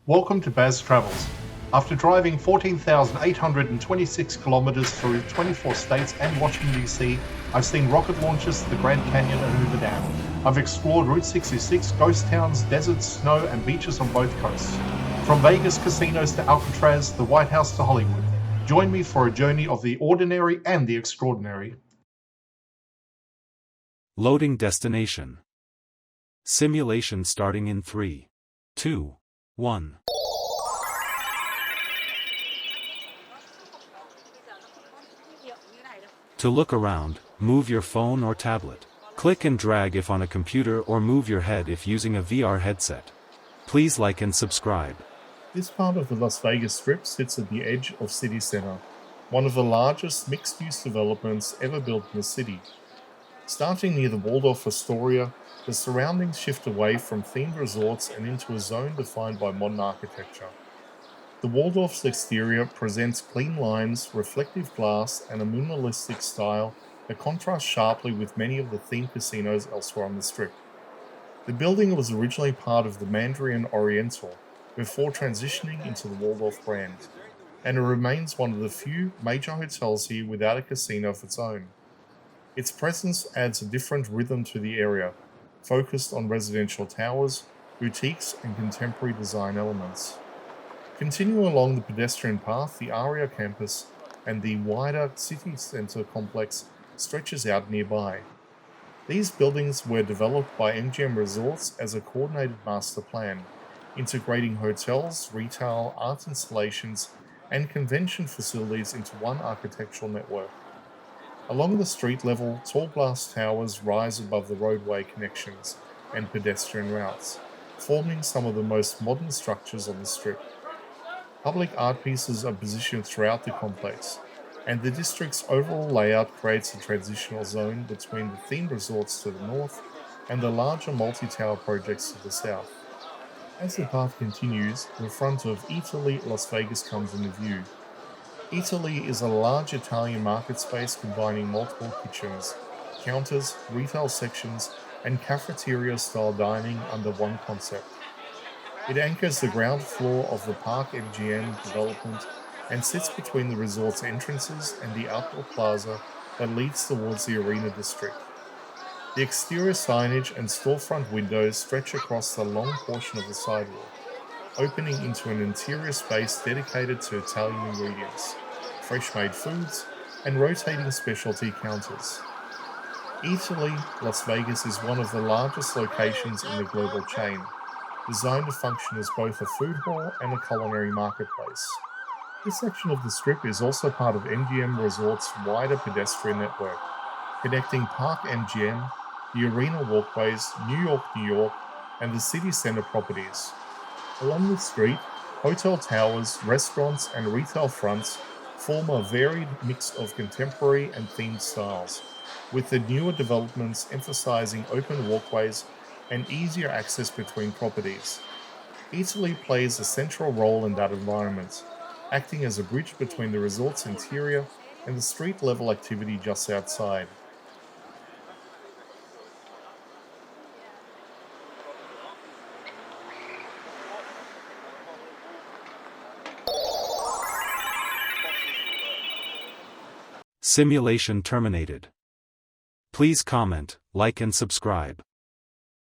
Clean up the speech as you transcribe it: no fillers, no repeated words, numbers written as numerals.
Welcome to Baz Travels. After driving 14,826 kilometers through 24 states and Washington, D.C., I've seen rocket launches to the Grand Canyon and Hoover Dam. I've explored Route 66, ghost towns, deserts, snow, and beaches on both coasts. From Vegas casinos to Alcatraz, the White House to Hollywood. Join me for a journey of the ordinary and the extraordinary. Loading destination. Simulation starting in 3, 2, 1. To look around, move your phone or tablet. Click and drag if on a computer or move your head if using a VR headset. Please like and subscribe. This part of the Las Vegas Strip sits at the edge of CityCenter, one of the largest mixed-use developments ever built in the city. Starting near the Waldorf Astoria, the surroundings shift away from themed resorts and into a zone defined by modern architecture. The Waldorf's exterior presents clean lines, reflective glass, and a minimalistic style that contrasts sharply with many of the themed casinos elsewhere on the Strip. The building was originally part of the Mandarin Oriental, before transitioning into the Waldorf brand, and it remains one of the few major hotels here without a casino of its own. Its presence adds a different rhythm to the area, focused on residential towers, boutiques, and contemporary design elements. Continuing along the pedestrian path, the Aria campus and the wider CityCenter complex stretches out nearby. These buildings were developed by MGM Resorts as a coordinated master plan, integrating hotels, retail, art installations, and convention facilities into one architectural network. Along the street level, tall glass towers rise above the roadway connections and pedestrian routes, forming some of the most modern structures on the Strip. Public art pieces are positioned throughout the complex, and the district's overall layout creates a transitional zone between the themed resorts to the north and the larger multi-tower projects to the south. As the path continues, the front of Eataly, Las Vegas comes into view. Eataly is a large Italian market space combining multiple kitchens, counters, retail sections, and cafeteria-style dining under one concept. It anchors the ground floor of the Park MGM development and sits between the resort's entrances and the outdoor plaza that leads towards the Arena district. The exterior signage and storefront windows stretch across the long portion of the sidewalk, opening into an interior space dedicated to Italian ingredients, fresh-made foods, and rotating specialty counters. Eataly, Las Vegas is one of the largest locations in the global chain, designed to function as both a food hall and a culinary marketplace. This section of the Strip is also part of MGM Resorts' wider pedestrian network, connecting Park MGM, the Arena walkways, New York, and the CityCenter properties. Along the street, hotel towers, restaurants, and retail fronts form a varied mix of contemporary and themed styles, with the newer developments emphasizing open walkways and easier access between properties. Eataly plays a central role in that environment, acting as a bridge between the resort's interior and the street-level activity just outside. Simulation terminated. Please comment, like and subscribe.